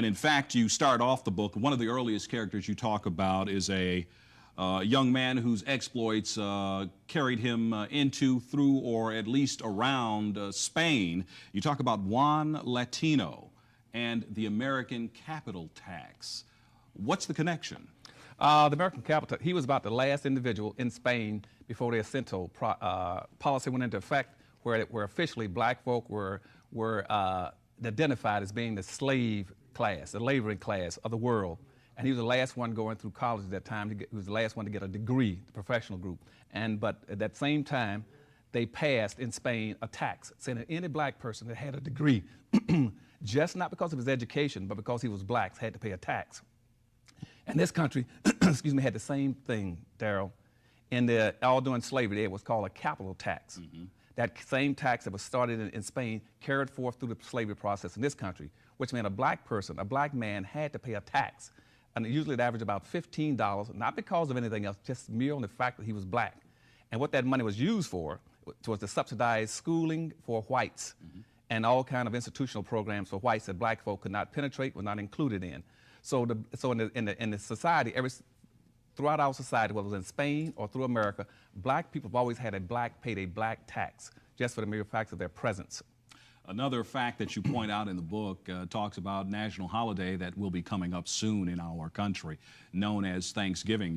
And in fact, you start off the book, one of the earliest characters you talk about is a young man whose exploits carried him into, through, or at least around Spain. You talk about Juan Latino and the American capital tax. What's the connection? The American capital, he was about the last individual in Spain before the Jacinto policy went into effect, where officially black folk were identified as being the slave class, the laboring class of the world. And he was the last one going through college at that time. He was the last one to get a degree, the professional group. But at that same time, they passed in Spain a tax saying that any black person that had a degree, just not because of his education, but because he was black, had to pay a tax. And this country, excuse me, had the same thing, Daryl. All during slavery, it was called a capital tax. Mm-hmm. That same tax that was started in Spain carried forth through the slavery process in this country, which meant a black person, a black man, had to pay a tax. And usually it averaged about $15, not because of anything else, just mere on the fact that he was black. And what that money was used for was to subsidize schooling for whites, mm-hmm, and all kind of institutional programs for whites that black folk could not penetrate, were not included in. So in the society, throughout our society, whether it was in Spain or through America, black people have always had paid a black tax, just for the mere fact of their presence. Another fact that you point out in the book talks about a national holiday that will be coming up soon in our country, known as Thanksgiving.